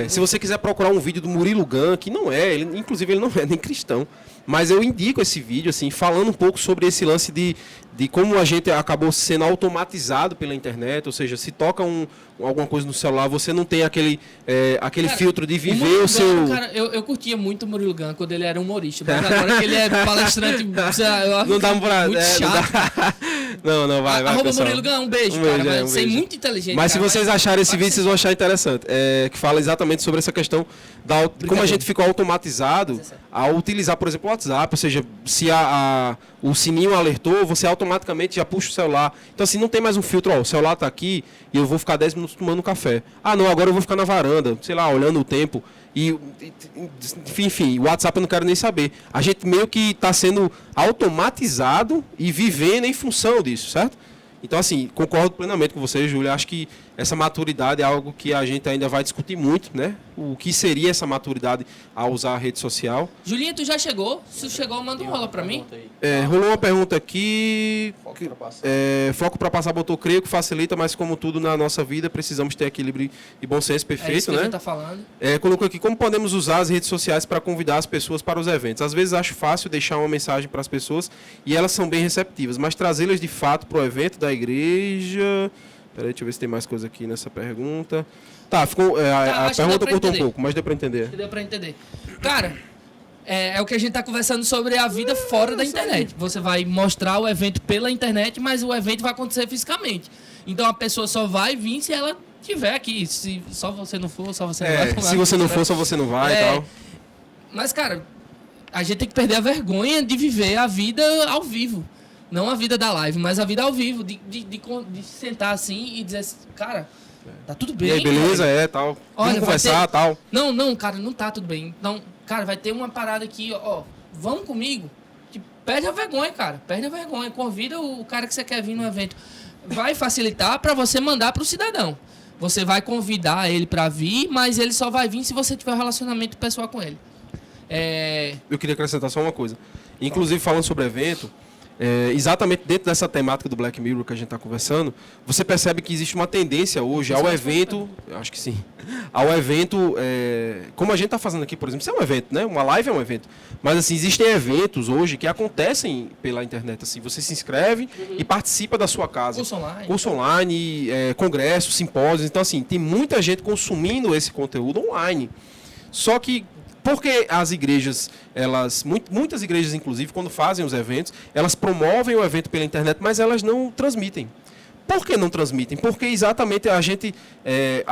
se você quiser procurar um vídeo do Murilo Gun, que não é, inclusive ele não é nem cristão, mas eu indico esse vídeo, assim, falando um pouco sobre esse lance de como a gente acabou sendo automatizado pela internet, ou seja, se toca alguma coisa no celular, você não tem aquele cara, filtro de viver o seu... Cara, eu curtia muito o Murilo Gun quando ele era humorista, mas agora que ele é palestrante, não dá pra... muito chato. Não, vai, Arroba Murilo Gun, um beijo, cara, vai ser muito inteligente. Mas cara, se vocês acharem esse vídeo, vocês vão achar interessante, que fala exatamente sobre essa questão como a gente ficou automatizado ao utilizar, por exemplo, o WhatsApp, ou seja, se o sininho alertou, você automaticamente já puxa o celular. Então, assim, não tem mais um filtro, o celular está aqui e eu vou ficar 10 minutos tomando café. Não, agora eu vou ficar na varanda, sei lá, olhando o tempo. Enfim, o WhatsApp eu não quero nem saber. A gente meio que está sendo automatizado e vivendo em função disso, certo? Então, assim, concordo plenamente com você, Júlia. Acho que essa maturidade é algo que a gente ainda vai discutir muito, né? O que seria essa maturidade ao usar a rede social. Julinha, tu já chegou? Se chegou, manda um rola pra mim. Rolou uma pergunta aqui. Foco para passar, botou creio que facilita, mas como tudo na nossa vida, precisamos ter equilíbrio e bom senso, perfeito, é isso que né? A gente tá falando. Colocou aqui, como podemos usar as redes sociais para convidar as pessoas para os eventos? Às vezes acho fácil deixar uma mensagem para as pessoas e elas são bem receptivas, mas trazê-las de fato para o evento da igreja... Peraí, deixa eu ver se tem mais coisa aqui nessa pergunta. Tá, ficou, a pergunta cortou um pouco, mas deu para entender. Deu para entender. Cara, é o que a gente tá conversando sobre a vida fora da internet. Você vai mostrar o evento pela internet, mas o evento vai acontecer fisicamente. Então a pessoa só vai vir se ela estiver aqui. Se só você não for, só você não vai. Se você não for, só você não vai e tal. Mas, cara, a gente tem que perder a vergonha de viver a vida ao vivo. Não a vida da live, mas a vida ao vivo, de sentar assim e dizer assim, cara, tá tudo bem. E aí, beleza, tal. Vamos conversar, tal. Não, cara, não tá tudo bem. Então, cara, vai ter uma parada aqui, vamos comigo. Perde a vergonha, cara, perde a vergonha. Convida o cara que você quer vir no evento. Vai facilitar para você mandar pro cidadão. Você vai convidar ele para vir, mas ele só vai vir se você tiver um relacionamento pessoal com ele. Eu queria acrescentar só uma coisa. Inclusive, falando sobre evento... exatamente dentro dessa temática do Black Mirror que a gente está conversando, você percebe que existe uma tendência hoje ao evento, acho que sim, ao evento, como a gente está fazendo aqui, por exemplo, isso é um evento, né? Uma live é um evento, mas assim, existem eventos hoje que acontecem pela internet, assim, você se inscreve e participa da sua casa. Curso online, congressos, simpósios, então assim, tem muita gente consumindo esse conteúdo online, só que porque as igrejas, muitas igrejas, inclusive, quando fazem os eventos, elas promovem o evento pela internet, mas elas não transmitem. Por que não transmitem? Porque exatamente a gente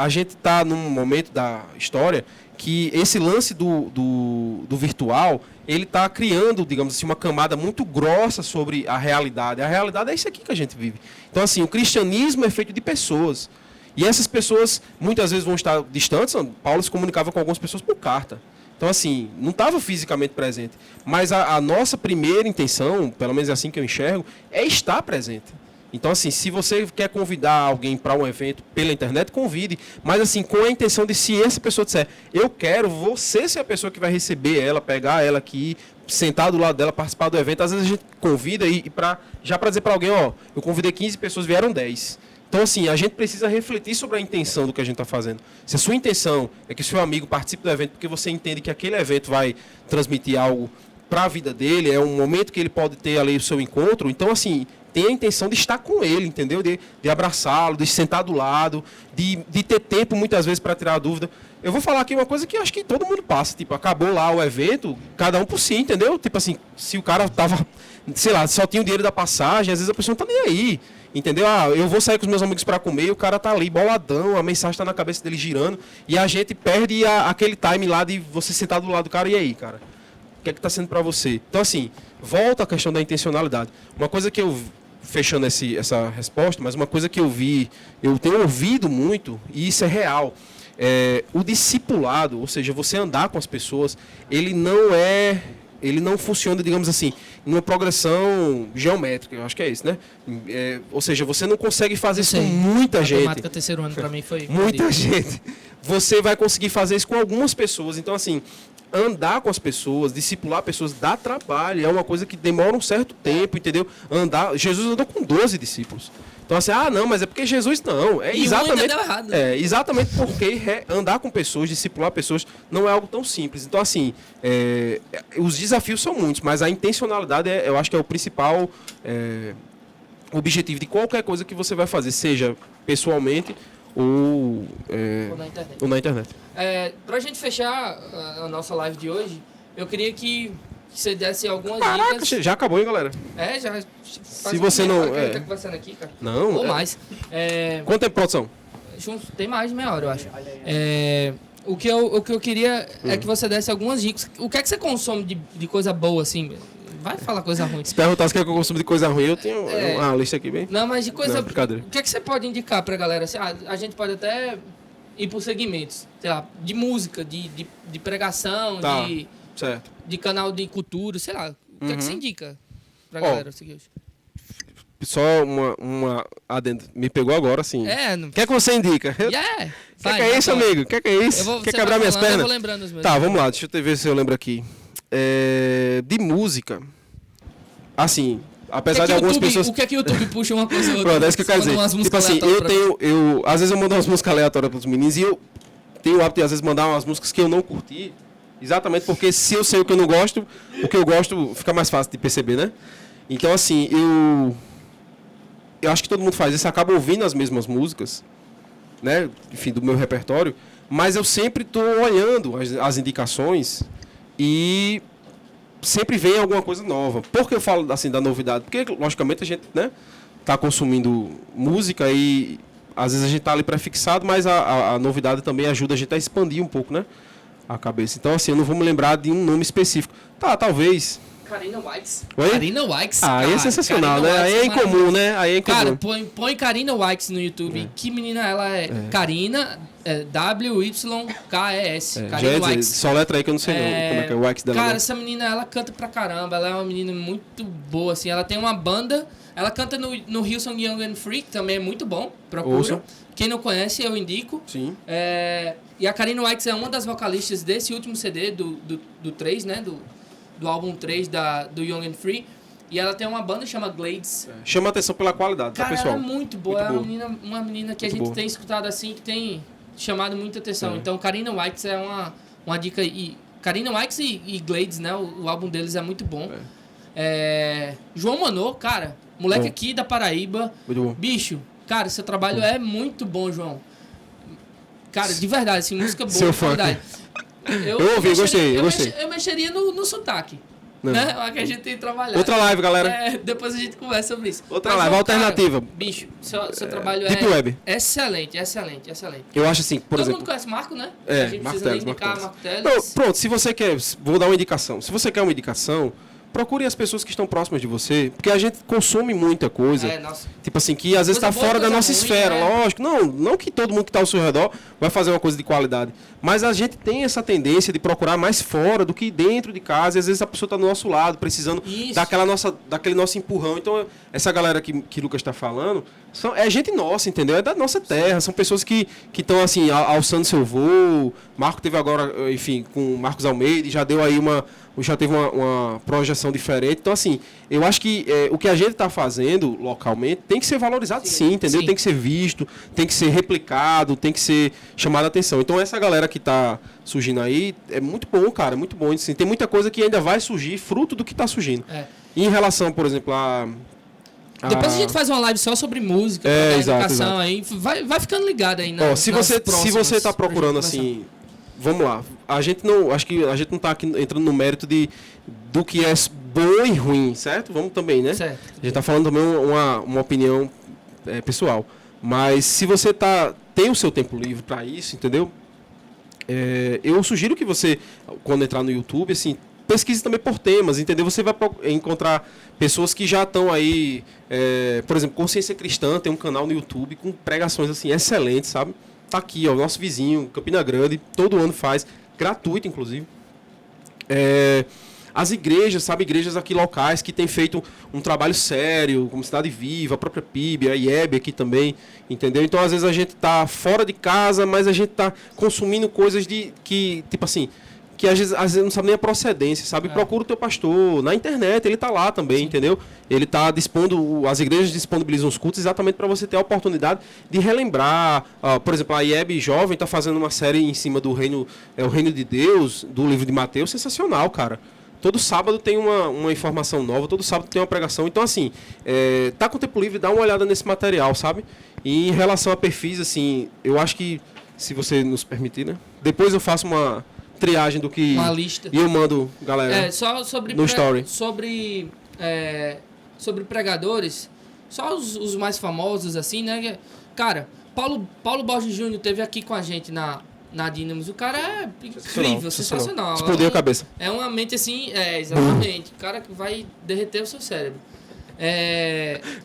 está num momento da história que esse lance do virtual, ele está criando, digamos assim, uma camada muito grossa sobre a realidade. A realidade é isso aqui que a gente vive. Então, assim, o cristianismo é feito de pessoas. E essas pessoas, muitas vezes, vão estar distantes. Paulo se comunicava com algumas pessoas por carta. Então, assim, não estava fisicamente presente. Mas a nossa primeira intenção, pelo menos é assim que eu enxergo, é estar presente. Então, assim, se você quer convidar alguém para um evento pela internet, convide. Mas, assim, com a intenção de, se essa pessoa disser, eu quero você ser a pessoa que vai receber ela, pegar ela aqui, sentar do lado dela, participar do evento. Às vezes a gente convida já para dizer para alguém, eu convidei 15 pessoas, vieram 10. Então, assim, a gente precisa refletir sobre a intenção do que a gente está fazendo. Se a sua intenção é que o seu amigo participe do evento porque você entende que aquele evento vai transmitir algo para a vida dele, é um momento que ele pode ter ali o seu encontro, então, assim, tem a intenção de estar com ele, entendeu? De abraçá-lo, de sentar do lado, de ter tempo, muitas vezes, para tirar a dúvida. Eu vou falar aqui uma coisa que eu acho que todo mundo passa. Tipo, acabou lá o evento, cada um por si, entendeu? Tipo assim, se o cara tava, sei lá, só tinha o dinheiro da passagem, às vezes a pessoa não tá nem aí. Entendeu? Ah, eu vou sair com os meus amigos para comer e o cara tá ali boladão, a mensagem tá na cabeça dele girando e a gente perde aquele time lá de você sentar do lado do cara. E aí, cara? O que é que tá sendo para você? Então, assim, volta a questão da intencionalidade. Uma coisa que eu, fechando essa resposta, mas uma coisa que eu tenho ouvido muito, e isso é real, o discipulado, ou seja, você andar com as pessoas, ele não funciona, digamos assim, numa progressão geométrica, eu acho que é isso, né? Ou seja, você não consegue fazer isso com muita gente. A matemática terceiro ano para mim foi... Muita gente. Você vai conseguir fazer isso com algumas pessoas. Então, assim, andar com as pessoas, discipular pessoas, dá trabalho. É uma coisa que demora um certo tempo, entendeu? Jesus andou com 12 discípulos. Então, assim, não, mas é porque Jesus não. Exatamente, deu errado. Exatamente porque andar com pessoas, discipular pessoas, não é algo tão simples. Então, assim, os desafios são muitos, mas a intencionalidade, eu acho que é o principal objetivo de qualquer coisa que você vai fazer, seja pessoalmente ou na internet. Pra gente fechar a nossa live de hoje, eu queria que você desse algumas dicas. Já acabou, hein, galera? Já. Se você não... A gente tá conversando aqui, cara. Não. Ou mais. Quanto tempo, produção? Tem mais de meia hora, eu acho. O que eu queria é que você desse algumas dicas. O que é que você consome de coisa boa, assim? Vai falar coisa ruim. Se perguntar se quer que eu consumo de coisa ruim, eu tenho uma lista aqui bem... Não, mas de coisa... Não, brincadeira. O que é que você pode indicar pra galera? Assim, a gente pode até ir por segmentos. Sei lá, de música, de pregação, tá, certo. De canal de cultura, sei lá. O que é que você indica pra galera seguir hoje? Só uma adendo. Me pegou agora, assim. Não... O que é que você indica? O que é isso, amigo? O que é isso? Quer quebrar minhas pernas? Eu vou lembrando os meus. Tá, vamos lá. Deixa eu ver se eu lembro aqui. De música. Assim, apesar de algumas pessoas... O que é que o YouTube puxa uma coisa ou outra? Pronto, é isso que eu quero dizer. Tipo assim, às vezes eu mando umas músicas aleatórias pros meninos e eu tenho o hábito de, às vezes, mandar umas músicas que eu não curti. Exatamente porque se eu sei o que eu não gosto, o que eu gosto fica mais fácil de perceber, né? Então, assim, eu acho que todo mundo faz isso, acaba ouvindo as mesmas músicas, né? Enfim, do meu repertório, mas eu sempre estou olhando as indicações e sempre vem alguma coisa nova. Por que eu falo assim da novidade? Porque, logicamente, a gente, né, tá consumindo música e às vezes a gente tá ali prefixado, mas a novidade também ajuda a gente a expandir um pouco, né, a cabeça. Então, assim, eu não vou me lembrar de um nome específico. Tá, talvez... Karina Wikes. Oi? Karina Wikes. Aí é sensacional, né? Aí é incomum, né? Aí é incomum. Cara, põe Karina Wikes no YouTube. Que menina ela é? Karina, W-Y-K-E-S. Karina Wikes. Só letra aí que eu não sei como é que é o Wikes dela. Cara, essa menina, ela canta pra caramba. Ela é uma menina muito boa, assim. Ela tem uma banda. Ela canta no Hillsong Young and Free, que também é muito bom. Procura. Ouçam. Quem não conhece, eu indico. Sim. E a Karina Wikes é uma das vocalistas desse último CD, do 3, né? Do álbum 3 do Young and Free. E ela tem uma banda que chama Glades. Chama atenção pela qualidade, cara, tá, pessoal? Ela é muito boa. Muito é uma menina que muito a gente boa. tem escutado assim, que tem chamado muita atenção. Então, Karina Wikes é uma dica. E Karina Wikes e Glades, né? O álbum deles é muito bom. João Manô, cara, moleque aqui da Paraíba. Muito bom. Bicho, cara, seu trabalho é muito bom, João. Cara, de verdade, assim, música boa, Seu de qualidade. Eu ouvi, gostei. Eu mexeria no sotaque. Né? Que a gente tem que trabalhar. Outra live, galera. Depois a gente conversa sobre isso. Outra live, alternativa. Cara, bicho, seu trabalho Deep Web. Excelente. Eu acho assim, por Todo exemplo... mundo conhece Marco, né? É, a gente Marco precisa Teles, indicar Marco Marco Teles. Pronto, se você quer... Vou dar uma indicação. Se você quer uma indicação, procure as pessoas que estão próximas de você, porque a gente consome muita coisa. Nossa. Tipo assim, que às vezes está fora da nossa esfera, lógico. Não que todo mundo que está ao seu redor vai fazer uma coisa de qualidade. Mas a gente tem essa tendência de procurar mais fora do que dentro de casa. E às vezes a pessoa está do nosso lado, precisando daquele nosso empurrão. Então, essa galera que o Lucas está falando, é gente nossa, entendeu? É da nossa terra. São pessoas que estão, assim, alçando seu voo. Marco teve agora, enfim, com Marcos Almeida, já deu aí já teve uma projeção diferente. Então, assim, eu acho que o que a gente está fazendo localmente tem que ser valorizado sim, entendeu? Sim. Tem que ser visto, tem que ser replicado, tem que ser chamado a atenção. Então, essa galera que está surgindo aí é muito bom, cara, muito bom. Assim, tem muita coisa que ainda vai surgir fruto do que está surgindo. E em relação, por exemplo, Depois a gente faz uma live só sobre música, educação aí. Vai ficando ligado aí se você está procurando assim, vamos lá. Acho que a gente não está aqui entrando no mérito do que é bom e ruim, certo? Vamos também, né? Certo. A gente está falando também uma opinião pessoal. Mas se você tem o seu tempo livre para isso, entendeu? Eu sugiro que você, quando entrar no YouTube, assim, pesquise também por temas, entendeu? Você vai encontrar pessoas que já estão aí, por exemplo, Consciência Cristã tem um canal no YouTube com pregações assim excelentes, sabe? Tá aqui, ó, nosso vizinho, Campina Grande, todo ano faz, gratuito inclusive. As igrejas, sabe, igrejas aqui locais que têm feito um trabalho sério, como Cidade Viva, a própria PIB, a IEB aqui também, entendeu? Então, às vezes a gente tá fora de casa, mas a gente tá consumindo coisas que, tipo assim, que às vezes não sabe nem a procedência, sabe? Procura o teu pastor na internet, ele tá lá também, Sim. entendeu? Ele tá dispondo, as igrejas disponibilizam os cultos exatamente para você ter a oportunidade de relembrar. Por exemplo, a IEB Jovem tá fazendo uma série em cima do reino, o Reino de Deus, do livro de Mateus, sensacional, cara. Todo sábado tem uma informação nova, todo sábado tem uma pregação. Então, assim, tá com tempo livre, dá uma olhada nesse material, sabe? E em relação a perfis, assim, eu acho que, se você nos permitir, né? Depois eu faço uma triagem do que... Uma lista. E eu mando, galera, só sobre no story. Sobre pregadores, só os mais famosos, assim, né? Cara, Paulo Borges Júnior esteve aqui com a gente na Dynamos. O cara é incrível, sensacional. Explodiu a cabeça. É uma mente assim, exatamente. O cara que vai derreter o seu cérebro.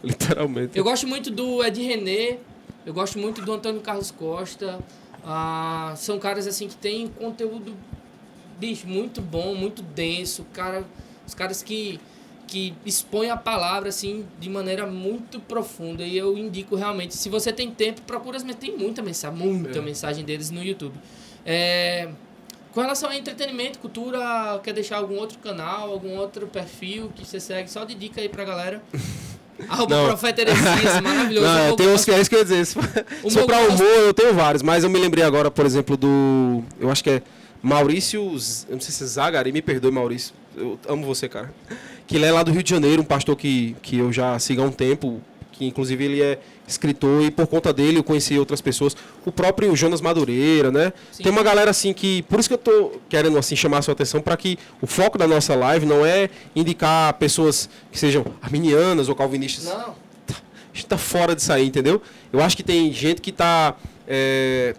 Literalmente. Eu gosto muito do Ed René, eu gosto muito do Antônio Carlos Costa. São caras assim que tem conteúdo, bicho, muito bom, muito denso. Os caras que expõem a palavra assim de maneira muito profunda. E eu indico realmente, se você tem tempo, procura, mas tem muita mensagem deles no YouTube. Com relação a entretenimento, cultura, quer deixar algum outro canal, algum outro perfil que você segue? Só de dica aí pra galera. O Profeta Heresias, maravilhoso. Não, tem uns que é isso que eu ia dizer. Só pra humor, eu tenho vários, mas eu me lembrei agora, por exemplo, do... Eu acho que é Maurício... Eu não sei se é Zagari, me perdoe, Maurício. Eu amo você, cara. Que ele é lá do Rio de Janeiro, um pastor que eu já sigo há um tempo, que inclusive ele é escritor e por conta dele eu conheci outras pessoas. O próprio Jonas Madureira, né? Sim. Tem uma galera assim que... Por isso que eu tô querendo assim chamar a sua atenção para que o foco da nossa live não é indicar pessoas que sejam arminianas ou calvinistas. Não. A gente tá fora disso aí, entendeu? Eu acho que tem gente que tá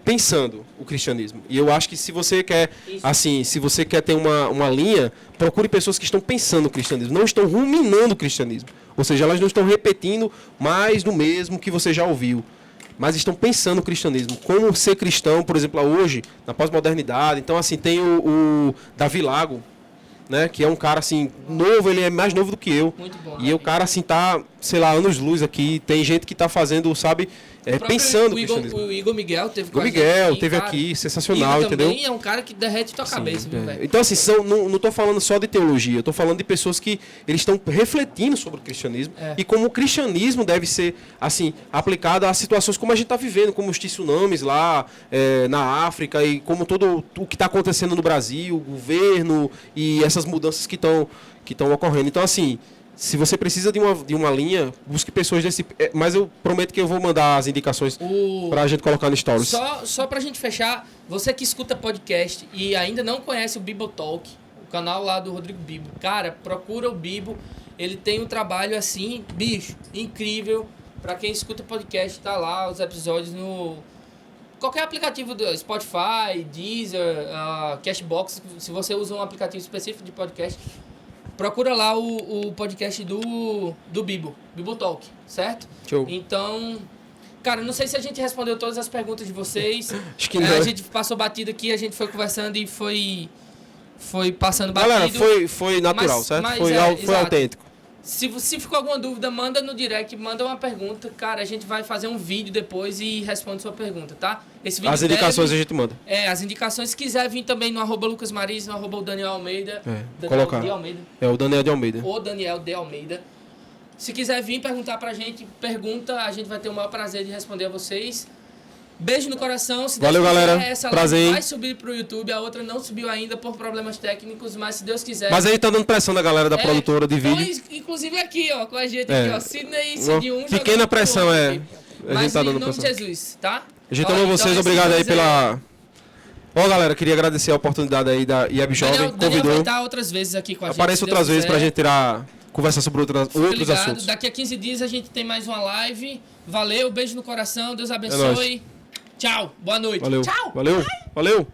pensando o cristianismo. E eu acho que se você quer, assim, se você quer ter uma linha, procure pessoas que estão pensando o cristianismo, não estão ruminando o cristianismo. Ou seja, elas não estão repetindo mais do mesmo que você já ouviu, mas estão pensando o cristianismo. Como ser cristão, por exemplo, hoje, na pós-modernidade. Então, assim, tem o Davi Lago, né, que é um cara, assim, novo, ele é mais novo do que eu. Muito bom. E o cara, assim, tá, sei lá, anos-luz aqui. Tem gente que tá fazendo, sabe, pensando no cristianismo. O Igor Miguel teve com a gente. Miguel teve aqui, sensacional, Igor entendeu? também é um cara que derrete tua cabeça, viu, velho? Então, assim, não estou falando só de teologia, eu estou falando de pessoas que eles estão refletindo sobre o cristianismo e como o cristianismo deve ser, assim, aplicado a situações como a gente está vivendo, como os tsunamis lá na África e como todo o que está acontecendo no Brasil, o governo e essas mudanças que estão ocorrendo. Então, assim, se você precisa de uma linha, busque pessoas desse... Mas eu prometo que eu vou mandar as indicações pra gente colocar no Stories. Só pra gente fechar, você que escuta podcast e ainda não conhece o Bible Talk, o canal lá do Rodrigo Bibo, cara, procura o Bibo. Ele tem um trabalho assim, bicho, incrível. Pra quem escuta podcast, tá lá os episódios no... Qualquer aplicativo do Spotify, Deezer, Cashbox, se você usa um aplicativo específico de podcast... Procura lá o podcast do Bibo Talk, certo? Show. Então, cara, não sei se a gente respondeu todas as perguntas de vocês. Acho que não. A gente passou batido aqui, a gente foi conversando e foi passando batido. Galera, foi natural, certo? Foi exato. autêntico. Se ficou alguma dúvida, manda no direct, manda uma pergunta. Cara, a gente vai fazer um vídeo depois e responde sua pergunta, tá? Esse vídeo As indicações a gente manda. as indicações. Se quiser vir também no @Lucas Maris, no @o Daniel Almeida. Daniel colocar. de Almeida. É o Daniel de Almeida. O Daniel de Almeida. Se quiser vir perguntar pra gente, pergunta. A gente vai ter o maior prazer de responder a vocês. Beijo no coração. Se Valeu, Deus quiser, galera. essa Prazer, live hein? vai subir pro YouTube. A outra não subiu ainda por problemas técnicos, mas se Deus quiser... Mas aí tá dando pressão da galera da produtora de então, vídeo. inclusive aqui, ó, com a gente É. aqui, ó. Sidney e Uma Cid1. pequena jogando pressão, pro outro é. aqui. A Mas gente tá em dando nome de pressão. Jesus, tá? A gente Ó, ama então vocês, esse obrigado aí vídeo pela... Ó, galera, queria agradecer a oportunidade aí da IEB Jovem, Daniel vai convidou. estar outras vezes aqui com a gente. Apareça se Deus outras vezes pra quiser. gente conversar sobre outros Ligado. assuntos. Daqui a 15 dias a gente tem mais uma live. Valeu, beijo no coração, Deus nóis. abençoe. Tchau, boa noite. Valeu. Tchau. Valeu. Valeu.